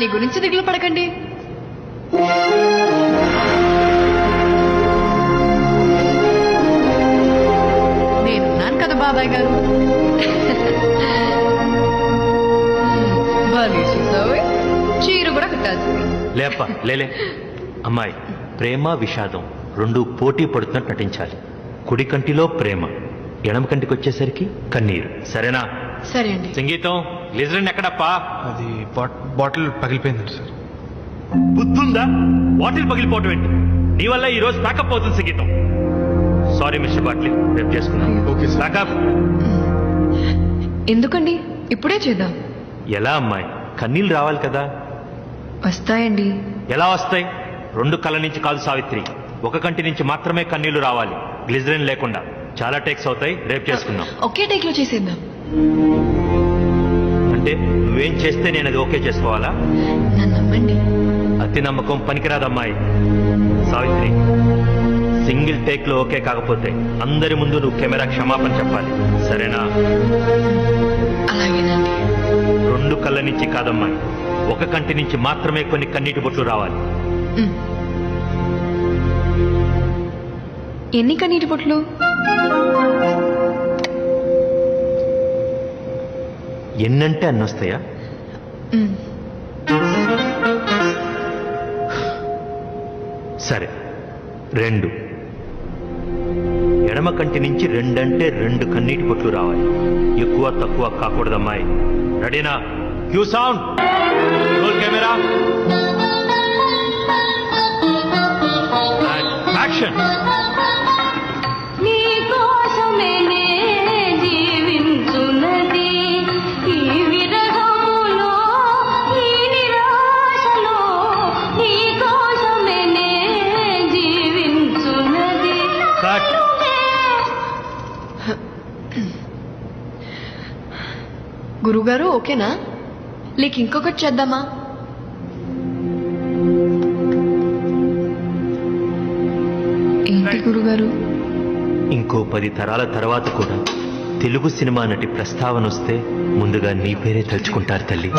నీ గురించి దిగులు పడకండి. నేనున్నాను కదా బాబాయ్ గారు. చీర కూడా కట్టాల్సింది. లేప లేలే అమ్మాయి, ప్రేమ విషాదం రెండు పోటీ పడుతున్నట్టు నటించాలి. కుడి కంటిలో ప్రేమ, ఎడమ కంటికి వచ్చేసరికి కన్నీరు. సరేనా? సరే అండి. సంగీతం లిజరన్ ఎక్కడప్పా? అది బాటిల్ పగిలిపోయింది సార్. బుద్ధుందా? బాటిల్ పగిలిపోవటం ఏంటి? నీ వల్ల ఈ రోజు ప్యాకప్ అవుతుంది సంగీతం. సారీ మిస్టర్ బాటిల్, రేపు చేసుకున్నాను. Okay sir. ప్యాకప్. ఎందుకండి, ఇప్పుడే చేద్దాం. ఎలా అమ్మాయి, కన్నీళ్ళు రావాలి కదా. వస్తాయండి. ఎలా వస్తాయి? రెండు కళ్ళ నుంచి కాదు సావిత్రి, ఒక కంటి నుంచి మాత్రమే కన్నీళ్లు రావాలి, గ్లిజరిన్ లేకుండా. చాలా టేక్స్ అవుతాయి, రేపు చేసుకుందాం. ఒకే టేక్ లో చేసేద్దాం. అంటే నువ్వేం చేస్తే నేను అది ఓకే చేసుకోవాలా? నన్ను నమ్మండి. అతి నమ్మకం పనికిరాదమ్మాయి. సావిత్రి, సింగిల్ టేక్ లో ఓకే కాకపోతే అందరి ముందు నువ్వు కెమెరా క్షమాపణ చెప్పాలి, సరేనా? అలాగేనండి. రెండు కళ్ళ నుంచి కాదమ్మాయి, ఒక కంటి నుంచి మాత్రమే కొన్ని కన్నీటి బొట్లు రావాలి. ఎన్ని కన్నీటి బొట్లు? ఎన్నంటే అన్నొస్తాయా? సరే, రెండు. ఎడమ కంటి నుంచి రెండంటే రెండు కన్నీటి బొట్లు రావాలి, ఎక్కువ తక్కువ కాకూడదమ్మాయి. రెడీనా? Cue sound, roll camera, action. గురుగారు ఓకేనా? లేక ఇంకొకటి చేద్దామా? ఏంటి గురుగారు? ఇంకో 10 తరాల తర్వాత కూడా తెలుగు సినిమా నటి ప్రస్తావన వస్తే ముందుగా నీ పేరే తలుచుకుంటారు తల్లి.